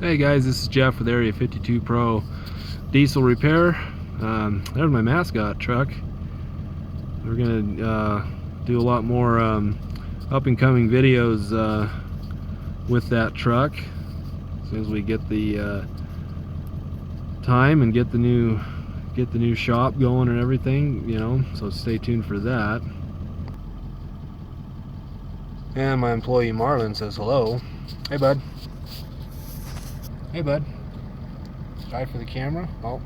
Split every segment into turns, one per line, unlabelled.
Hey guys, this is Jeff with Area52 Pro Diesel Repair. There's my mascot truck. We're gonna do a lot more up and coming videos with that truck as soon as we get the time and get the new shop going and everything, you know. So stay tuned for that. And my employee Marlon says hello. Hey bud. Hey bud. Try for the camera. Oh.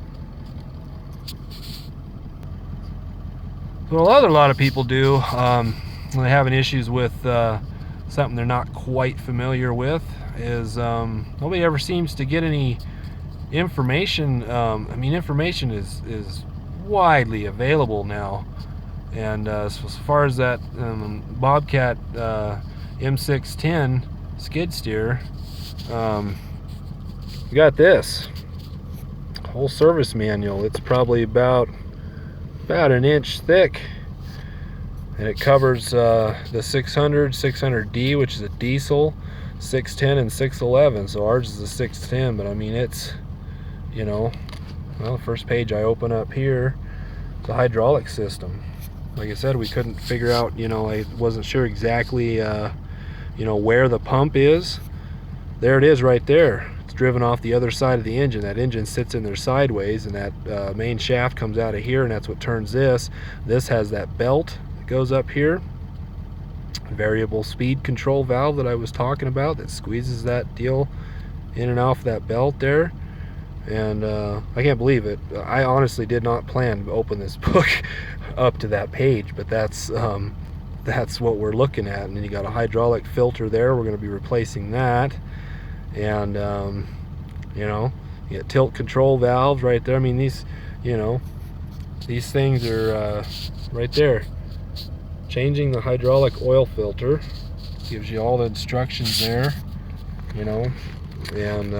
So a lot of people do when they're having issues with something they're not quite familiar with is nobody ever seems to get any information. I mean, information is widely available now, and as far as that Bobcat M610 skid steer, we got this whole service manual. It's probably about an inch thick, and it covers the 600D, which is a diesel, 610 and 611. So ours is a 610, but I mean, it's, you know, well, the first page I open up here, the hydraulic system. Like I said, we couldn't figure out, you know, I wasn't sure exactly you know, where the pump is. There it is right there. It's driven off the other side of the engine. That engine sits in there sideways, and that main shaft comes out of here, and that's what turns this. This has that belt that goes up here, variable speed control valve that I was talking about, that squeezes that deal in and off that belt there. And I can't believe it. I honestly did not plan to open this book up to that page, but that's what we're looking at. And then you got a hydraulic filter there. We're going to be replacing that. And you know, you got tilt control valves right there. I mean, these, you know, these things are right there. Changing the hydraulic oil filter gives you all the instructions there, you know. And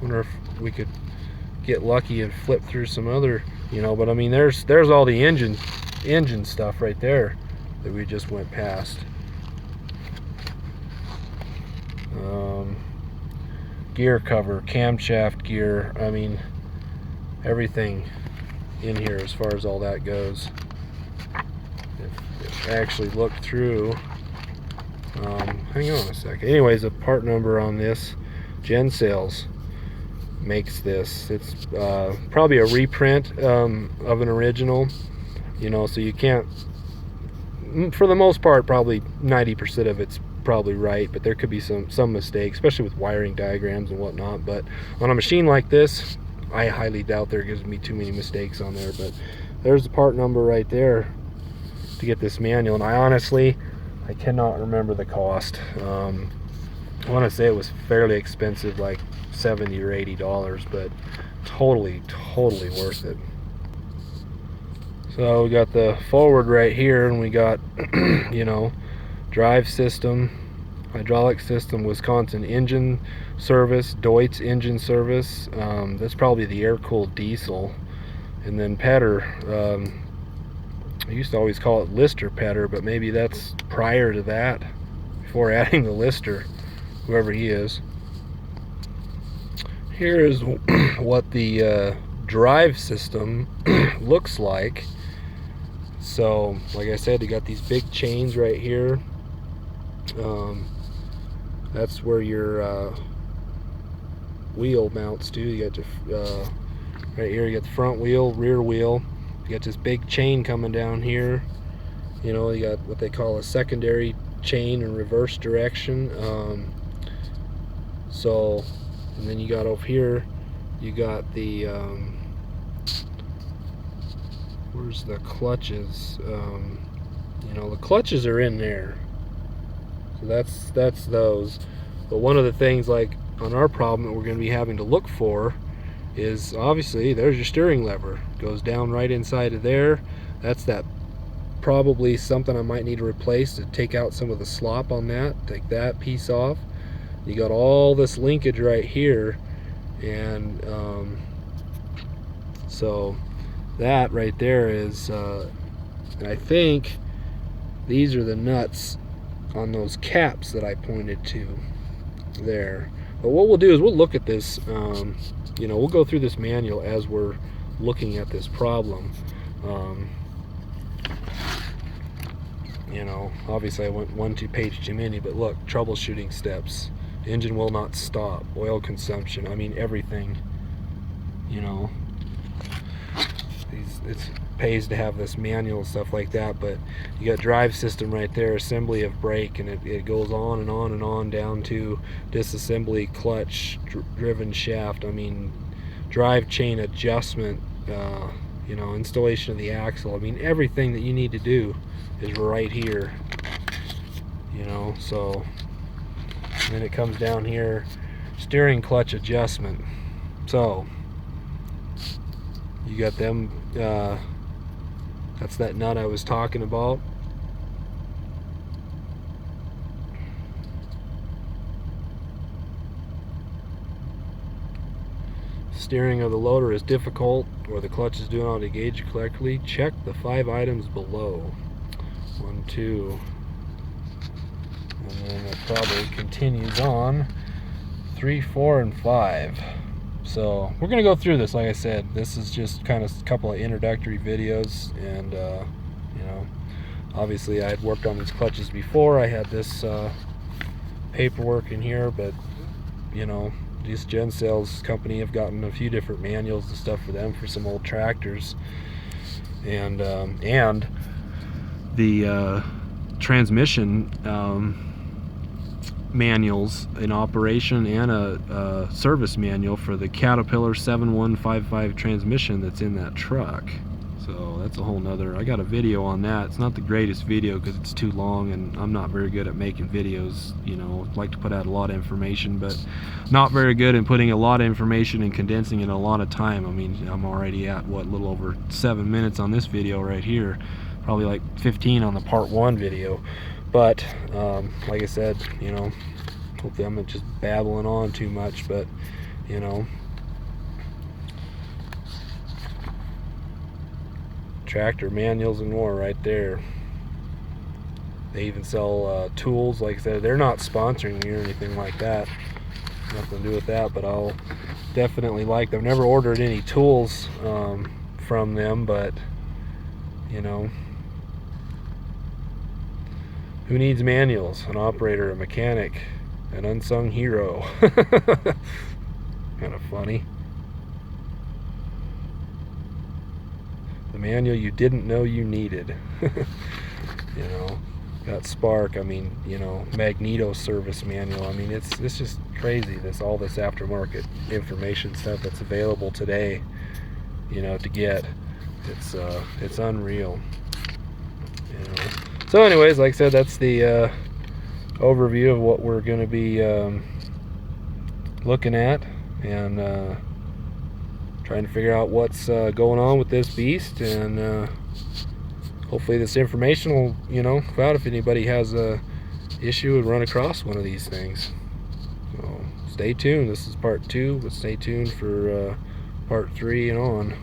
wonder if we could get lucky and flip through some other, you know, but I mean, there's all the engine stuff right there that we just went past. Gear cover, camshaft gear, I mean, everything in here as far as all that goes. If I actually looked through, hang on a second. Anyways, the part number on this, Gen Sales makes this. It's probably a reprint of an original, you know, so you can't, for the most part, probably 90% of it's probably right, but there could be some mistakes, especially with wiring diagrams and whatnot. But on a machine like this, I highly doubt there gives me too many mistakes on there. But there's the part number right there to get this manual, and I cannot remember the cost. I want to say it was fairly expensive, like $70 or $80, but totally worth it. So we got the forward right here, and we got you know, drive system, hydraulic system, Wisconsin engine service, Deutz engine service. That's probably the air-cooled diesel. And then Petter, I used to always call it Lister Petter, but maybe that's prior to that, before adding the Lister, whoever he is. Here is what the drive system looks like. So, like I said, you got these big chains right here. That's where your wheel mounts to. You got your right here, you got the front wheel, rear wheel. You got this big chain coming down here. You know, you got what they call a secondary chain in reverse direction. So, and then you got over here, you got the where's the clutches? You know, the clutches are in there. So that's those. But one of the things, like on our problem, that we're going to be having to look for is, obviously, there's your steering lever. It goes down right inside of there. That's that, probably something I might need to replace to take out some of the slop on that. Take that piece off. You got all this linkage right here, and so that right there is, and I think these are the nuts on those caps that I pointed to there. But what we'll do is we'll look at this, you know, we'll go through this manual as we're looking at this problem. You know, obviously I went 1-2 page too many, but look, troubleshooting steps, engine will not stop, oil consumption, I mean everything, you know. It pays to have this manual and stuff like that, but you got drive system right there, assembly of brake, and it goes on and on and on down to disassembly, clutch, driven shaft, I mean drive chain adjustment, you know, installation of the axle. I mean everything that you need to do is right here, you know. So and then it comes down here, steering clutch adjustment. So you got them, that's that nut I was talking about. Steering of the loader is difficult, or the clutch is doing not engage correctly. Check the 5 items below. 1, 2, and then it probably continues on 3, 4, and 5. So we're gonna go through this. Like I said, this is just kind of a couple of introductory videos, and you know, obviously I had worked on these clutches before. I had this paperwork in here, but you know, this Gen Sales company have gotten a few different manuals and stuff for them for some old tractors, and the transmission manuals in operation, and a service manual for the Caterpillar 7155 transmission that's in that truck. So that's a whole nother, I got a video on that. It's not the greatest video because it's too long, and I'm not very good at making videos, you know. I like to put out a lot of information, but not very good in putting a lot of information and condensing it in a lot of time. I mean, I'm already at what, a little over 7 minutes on this video right here, probably like 15 on the part 1 video. But like I said, you know, hopefully I'm not just babbling on too much, but you know, tractor manuals and more right there. They even sell tools. Like I said, they're not sponsoring me or anything like that, nothing to do with that, but I'll definitely like them. I've never ordered any tools from them, but you know, who needs manuals? An operator, a mechanic, an unsung hero. Kind of funny. The manual you didn't know you needed. You know, got Spark, I mean, you know, Magneto service manual. I mean, it's just crazy, all this aftermarket information stuff that's available today, you know, to get. It's unreal, you know. So anyways, like I said, that's the overview of what we're going to be looking at, and trying to figure out what's going on with this beast, and hopefully this information will, you know, come out if anybody has a issue and run across one of these things. So stay tuned. This is part 2, but stay tuned for part 3 and on.